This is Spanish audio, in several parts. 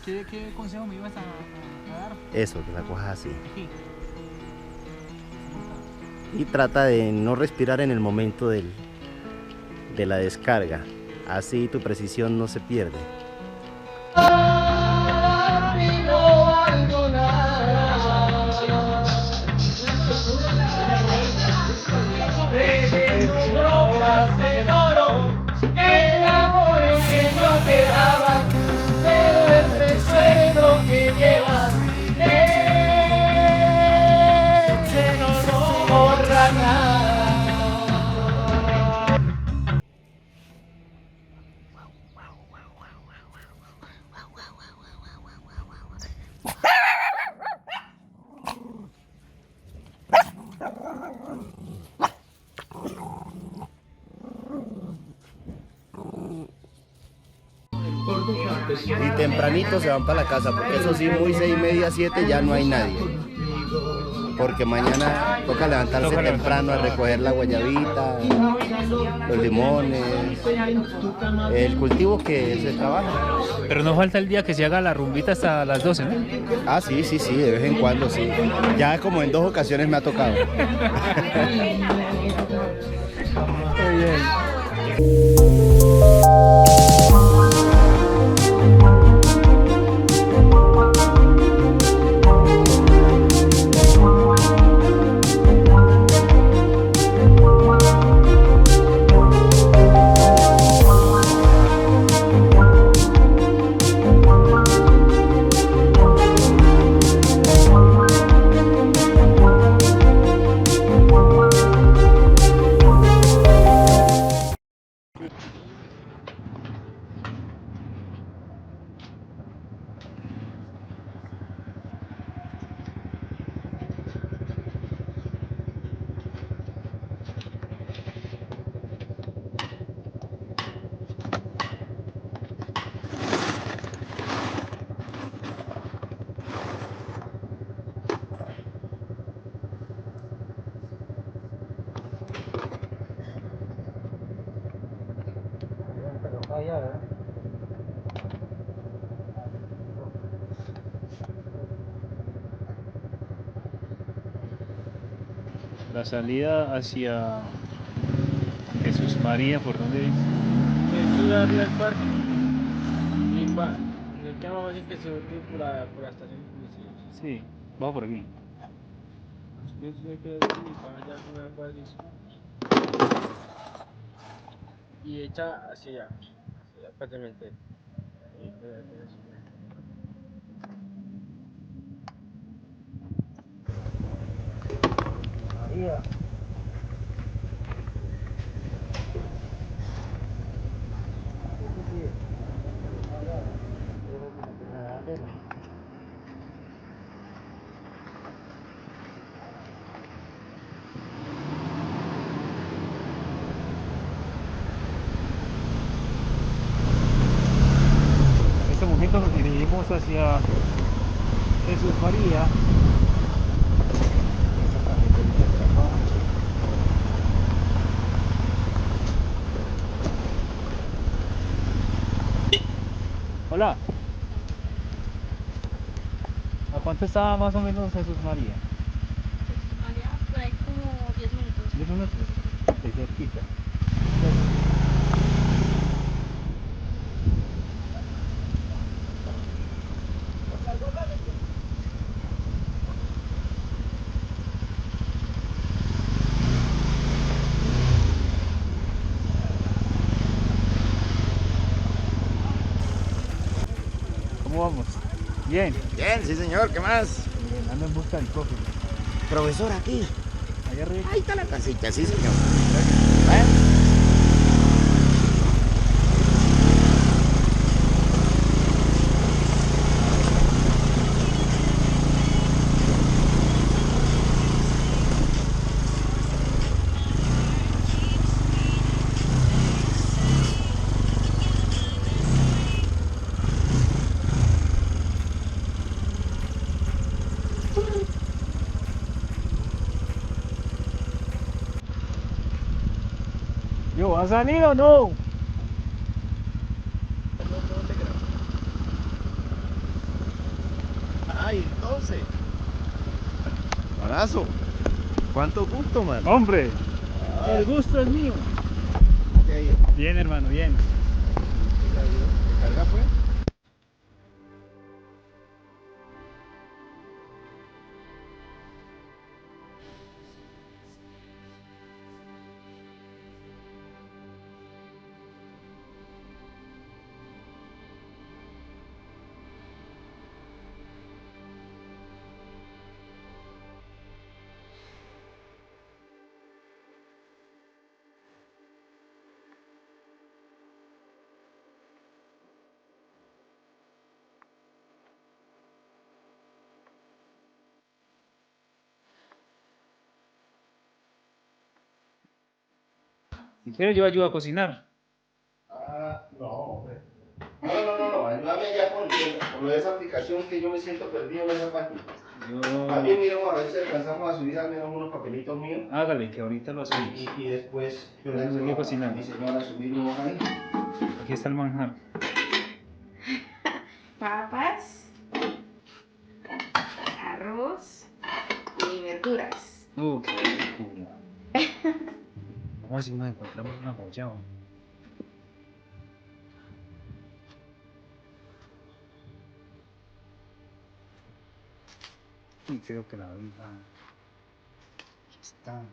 ¿Qué consejo me ibas a dar? Eso, que la cojas así. Aquí. Y trata de no respirar en el momento de la descarga. Así tu precisión no se pierde. Y tempranito se van para la casa, porque eso sí, muy 6:30, 7 ya no hay nadie. Porque mañana toca levantarse temprano a recoger la guayabita, los limones, el cultivo que se trabaja. Pero no falta el día que se haga la rumbita hasta las 12, ¿no? Ah, sí, de vez en cuando sí. Ya como en 2 ocasiones me ha tocado. Muy bien. La salida hacia Jesús María, ¿por dónde es? Aquí arriba del parque. Y va. Me queda más fácil que subir por la estación de buses. Sí, vamos por aquí. Yo sé que y para allá con una fácil. Y echa hacia allá para cementerio. María. En este momento nos dirigimos hacia Jesús María. Hola. ¿A cuánto estaba más o menos Jesús María? Jesús María, por ahí como 10 minutos. 10 minutos. De cerquita. ¿Cómo vamos? Bien. Bien, sí señor, ¿qué más? Bien, ando en busca del cofre. Profesor, aquí. Allá arriba. Ahí está la casita, sí señor. Yo, ¿ha salido o no? Ay, entonces. Abrazo. ¿Cuánto gusto, man? Hombre, El gusto es mío. bien hermano, bien. ¿Carga pues? Si quieres yo ayudo a cocinar. No, hombre. No, ayúdame ya con lo de esa aplicación que yo me siento perdido en esa página. Más bien, mira, a ver si alcanzamos a subir al menos unos papelitos míos. Hágale, que ahorita lo hacemos. Y después yo le Vamos aquí a digo cocinar. a mi señora subirnos ahí. Aquí está el manjar. Papas, arroz y verduras. Qué rico. Vamos a ver si nos encontramos una guayaba. Y creo que la vi. Aquí está.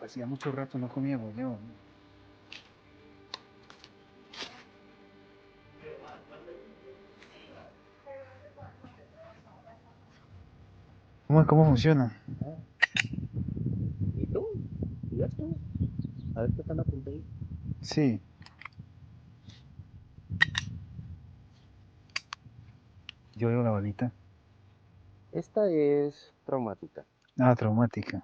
Hacía mucho rato no comía guayaba. ¿Cómo funciona? ¿Y tú? ¿Y esto? A ver qué están apuntando. Sí. Yo veo la balita. Esta es traumática. Ah, traumática.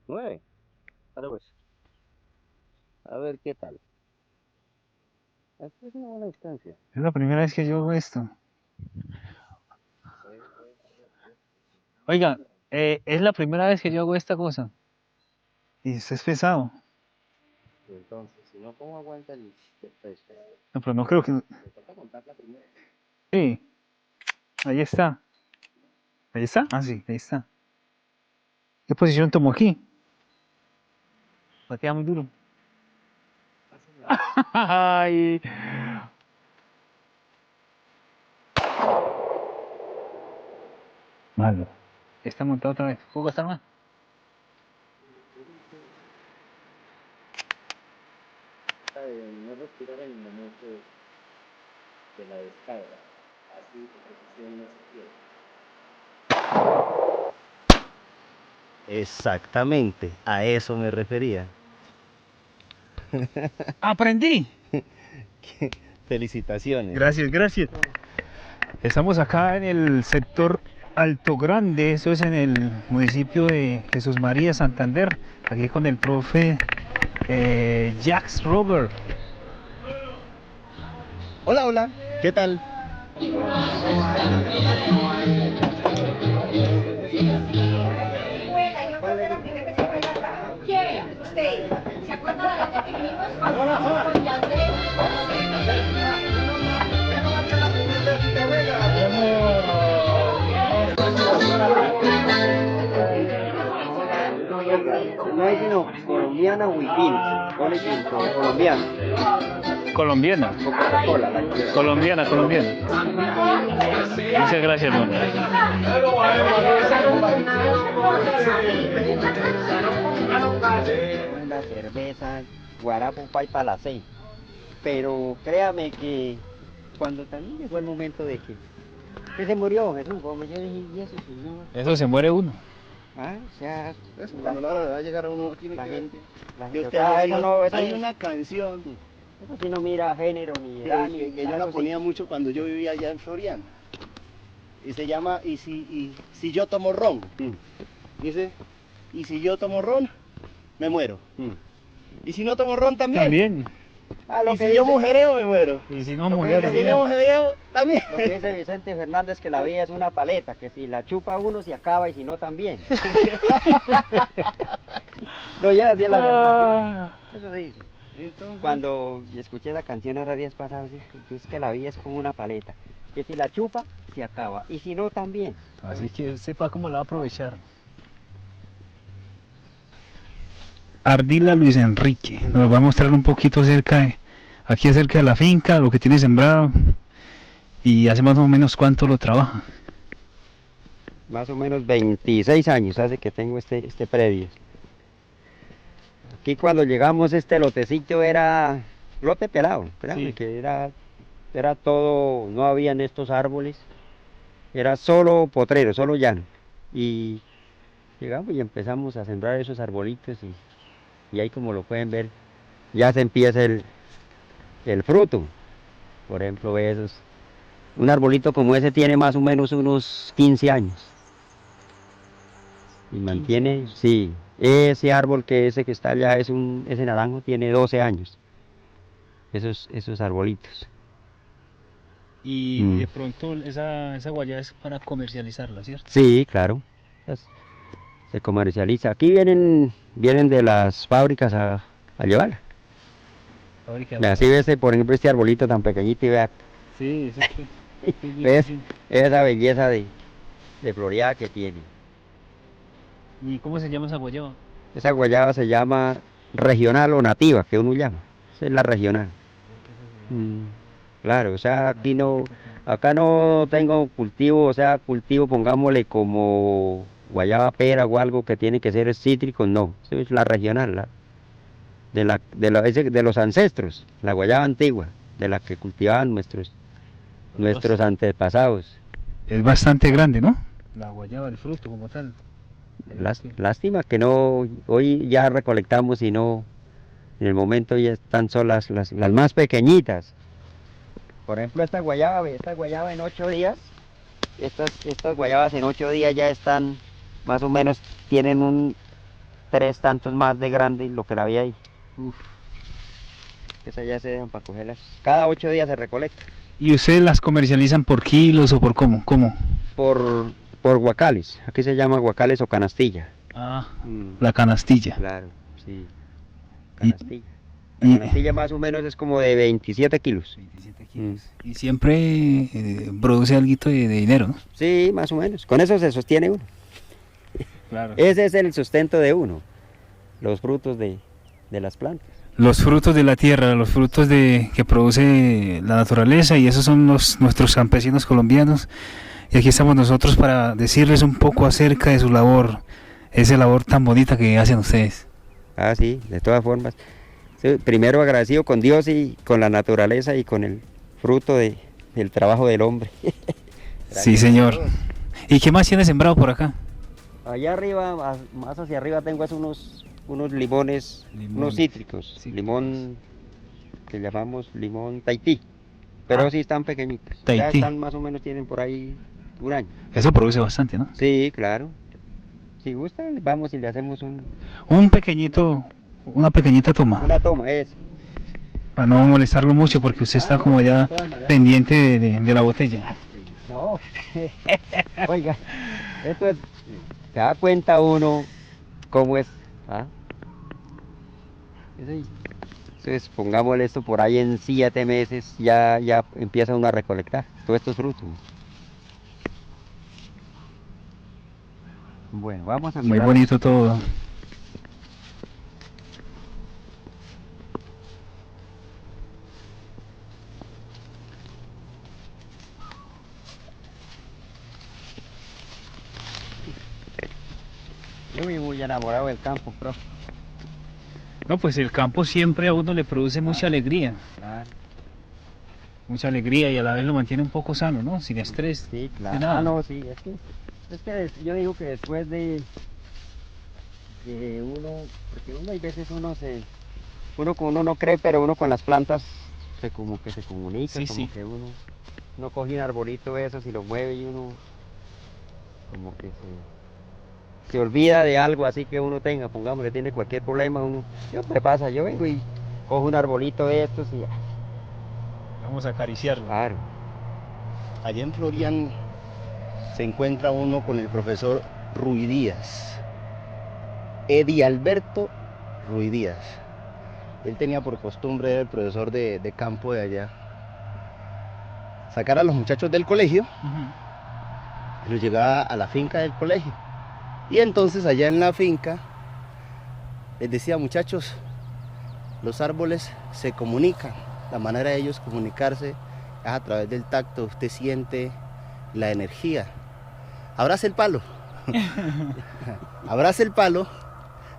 Nueve. Vale, pues. A ver qué tal. Esta es una buena distancia. Es la primera vez que yo hago esto. Oiga, es la primera vez que yo hago esta cosa. Y esto es pesado. Entonces, si no, ¿cómo aguanta el peso? No, pero no creo que... Me toca contarla primero. Sí, ahí está. ¿Ahí está? Ah, sí, ahí está. ¿Qué posición tomo aquí? Patea muy duro. Ay. Malo. Está montado otra vez. ¿Puedo gastar más? No respirar en el momento de la descarga. Así que precisión no se quiere. Exactamente, a eso me refería. ¡Aprendí! Felicitaciones. Gracias, gracias. Estamos acá en el sector Alto Grande, eso es en el municipio de Jesús María, Santander, aquí con el profe Jax Robert. Hola, hola, ¿qué tal? ¿Se acuerdan de la que vimos con Yandel? No hay sino colombiana Huipil, pone tinto, colombiana. Colombiana. Coca-Cola, la que Colombiana. Muchas gracias, hermano. Una cerveza, guarapo para las 6. Pero créame que cuando también llegó el momento de que se murió Jesús Gómez, yo dije, ¿y eso señor? Eso se muere uno. Ah, o sea, cuando la hora de va a llegar a uno tiene la que gente, que o usted sea, hay, eso no, eso, hay una canción eso sí no mira género ni edad, que ni yo la eso sí. ponía mucho cuando yo vivía allá en Floriana. Y se llama y si yo tomo ron. Dice, y si yo tomo ron, me muero. Y si no tomo ron también. También. A lo Y que si yo dice- mujereo me muero. Y si no, Lo que mujer, dice- Si yo mujereo también. Lo que dice Vicente Fernández, que la vida es una paleta, que si la chupa uno se acaba y si no también. No, ya hacía la Ah, Eso dice. entonces, Cuando escuché la canción ahora días pasados, dije, es que la vida es como una paleta, que si la chupa se acaba y si no también. así que sepa cómo la va a aprovechar. Ardila Luis Enrique nos va a mostrar un poquito aquí acerca de la finca, lo que tiene sembrado y hace más o menos cuánto lo trabaja. Más o menos 26 años hace que tengo este predio. Aquí cuando llegamos este lotecito era lote pelado, espérame, Sí. que era todo, no habían estos árboles, era solo potrero, solo llano. Y llegamos y empezamos a sembrar esos arbolitos y ahí como lo pueden ver, ya se empieza el fruto. Por ejemplo, esos. Un arbolito como ese tiene más o menos unos 15 años. Y mantiene, sí, ese árbol ese que está allá, ese naranjo, tiene 12 años. Esos arbolitos. Y Mm. de pronto esa guayaba es para comercializarla, ¿cierto? Sí, claro. Se comercializa. Aquí vienen de las fábricas a llevarla. Fábrica Y así ves, por ejemplo, este arbolito tan pequeñito y vea, Sí, exacto. ¿ves? Esa belleza de floreada que tiene. ¿Y cómo se llama esa guayaba? Esa guayaba se llama regional o nativa, que uno llama. Esa es la regional. Claro, o sea, acá no tengo cultivo, o sea, cultivo, pongámosle como guayaba pera o algo que tiene que ser cítrico, no. Esa es la regional, de los ancestros, la guayaba antigua, de la que cultivaban nuestros antepasados. Es bastante grande, ¿no? La guayaba, el fruto como tal. Lástima que no, hoy ya recolectamos y no, en el momento ya están solas las más pequeñitas. Por ejemplo, esta guayaba en 8 días, estas guayabas en 8 días ya están, más o menos, tienen 3 tantos más de grande lo que la había ahí. Esas ya se dejan para cogerlas. Cada 8 días se recolecta. ¿Y ustedes las comercializan por kilos o por cómo? ¿Cómo? Por guacales, aquí se llama guacales o canastilla. Ah, la canastilla. Claro, sí. Y- Canastilla. y- La canastilla más o menos es como de 27 kilos. 27 kilos. Y siempre produce algo de dinero, ¿no? Sí, más o menos. Con eso se sostiene uno. Claro. Ese es el sustento de uno. Los frutos de las plantas. Los frutos de la tierra, los frutos que produce la naturaleza, y esos son nuestros campesinos colombianos. Y aquí estamos nosotros para decirles un poco acerca de su labor, esa labor tan bonita que hacen ustedes. Ah, sí, de todas formas. Sí, primero agradecido con Dios y con la naturaleza y con el fruto del trabajo del hombre. Sí, señor. ¿Y qué más tiene sembrado por acá? Allá arriba, más hacia arriba tengo unos limones, unos cítricos. Sí. Limón que llamamos limón Tahití. Pero sí están pequeñitos. Ya Tahití. están más o menos, tienen por ahí un año. Eso produce bastante, ¿no? Sí, claro. Si gustan, vamos y le hacemos Una pequeñita toma, una toma, es. para no molestarlo mucho porque usted está como ya pendiente de la botella. No. Oiga, esto es, se da cuenta uno cómo es. ¿Ah? Entonces, pongámosle esto por ahí en 7 meses, ya empieza uno a recolectar todos estos frutos. Bueno, vamos a Muy mirar. bonito todo. Yo vivo muy enamorado del campo, profe. No, pues el campo siempre a uno le produce mucha alegría. Claro. Mucha alegría y a la vez lo mantiene un poco sano, ¿no? Sin estrés. Sí, de claro. nada. Ah, no, sí, yo digo que después de uno, porque uno hay veces uno como uno no cree, pero uno con las plantas como que se comunica, Sí, como sí. que uno coge un arbolito de esos y lo mueve y uno como que se olvida de algo así que uno tenga, pongamos que tiene cualquier problema, yo me pasa, yo vengo y cojo un arbolito de estos y Vamos a acariciarlo. claro. Allá en Florian se encuentra uno con el profesor Ruy Díaz, Eddie Alberto Ruy Díaz. Él tenía por costumbre, era el profesor de campo de allá, sacar a los muchachos del colegio y los llevaba a la finca del colegio. Y entonces allá en la finca les decía: muchachos, los árboles se comunican, la manera de ellos comunicarse es a través del tacto. Usted siente la energía. Abrace el palo. Abrace el palo.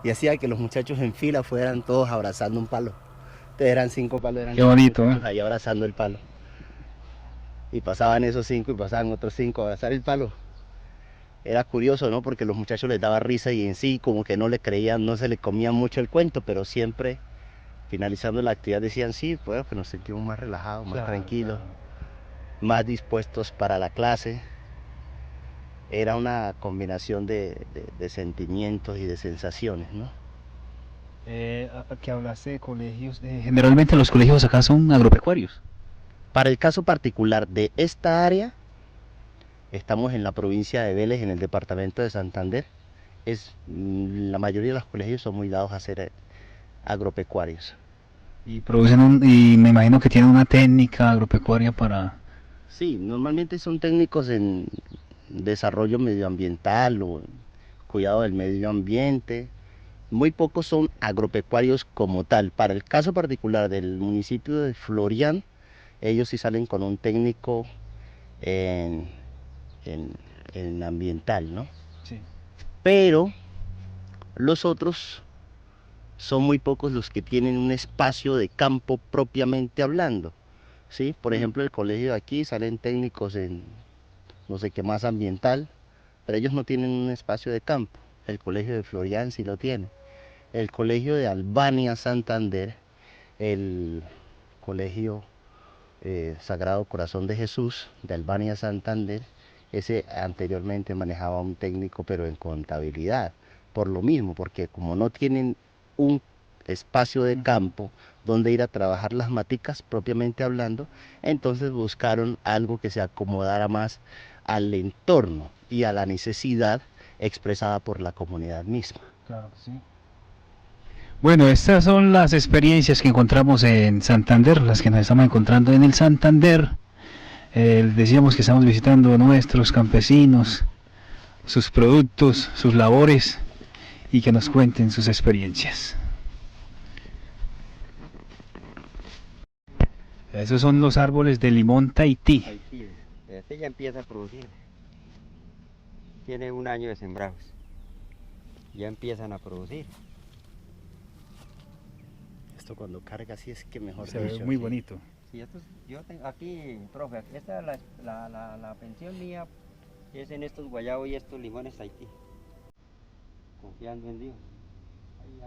Y hacía que los muchachos en fila fueran todos abrazando un palo. Entonces eran 5 palos, eran Qué bonito, muchachos ahí abrazando el palo. Y pasaban esos 5 y pasaban otros 5 a abrazar el palo. Era curioso, ¿no? Porque los muchachos les daba risa y en sí como que no le creían, no se le comían mucho el cuento, pero siempre finalizando la actividad decían: sí, pues que nos sentimos más relajados, más tranquilos, más dispuestos para la clase. Era una combinación de sentimientos y de sensaciones, ¿no? Que hablaste de colegios. Generalmente los colegios acá son agropecuarios. Para el caso particular de esta área, estamos en la provincia de Vélez, en el departamento de Santander. La mayoría de los colegios son muy dados a ser agropecuarios. Y y me imagino que tienen una técnica agropecuaria para... Sí, normalmente son técnicos en desarrollo medioambiental o cuidado del medio ambiente. Muy pocos son agropecuarios como tal. Para el caso particular del municipio de Florian, ellos sí salen con un técnico en ambiental, ¿no? Sí. Pero los otros son muy pocos los que tienen un espacio de campo propiamente hablando, ¿sí? Por ejemplo, el colegio de aquí salen técnicos en no sé qué más ambiental, pero ellos no tienen un espacio de campo. El colegio de Florian sí lo tiene. El colegio de Albania Santander, el colegio Sagrado Corazón de Jesús de Albania Santander, ese anteriormente manejaba un técnico pero en contabilidad, por lo mismo, porque como no tienen un espacio de campo donde ir a trabajar las maticas propiamente hablando, entonces buscaron algo que se acomodara más al entorno y a la necesidad expresada por la comunidad misma. Claro, sí. Bueno, estas son las experiencias que encontramos en Santander, las que nos estamos encontrando en el Santander. Decíamos que estamos visitando nuestros campesinos, sus productos, sus labores, y que nos cuenten sus experiencias. Esos son los árboles de limón Tahití. Este ya empieza a producir. Tiene 1 año de sembrados. Ya empiezan a producir. Esto cuando carga así es que mejor Se ve dicho, muy sí. bonito. Sí, yo tengo aquí, profe, esta es la pensión mía, es en estos guayabos y estos limones Tahití. Confiando en Dios. Ahí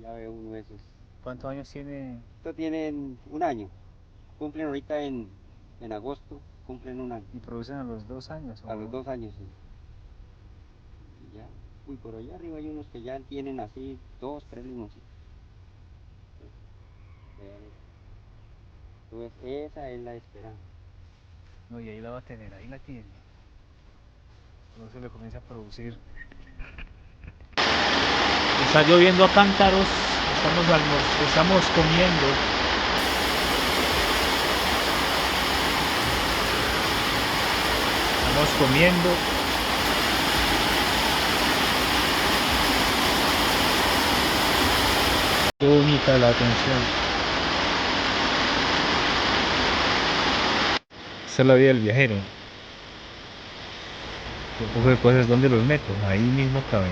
ya ve uno de esos. ¿Cuántos años tiene? Estos tienen 1 año. Cumplen ahorita en agosto, cumplen 1 año. ¿Y producen a los 2 años? A los 2 años, sí. Y ya. Uy, por allá arriba hay unos que ya tienen así 2, 3 limoncitos. Entonces, esa es la esperanza. No, y ahí la va a tener, ahí la tiene. Cuando se le comienza a producir. Está lloviendo a cántaros, estamos comiendo. Estamos comiendo. Qué bonita la atención. Esa es la vida del viajero. Yo cojo de cosas, ¿dónde los meto? Ahí mismo caben.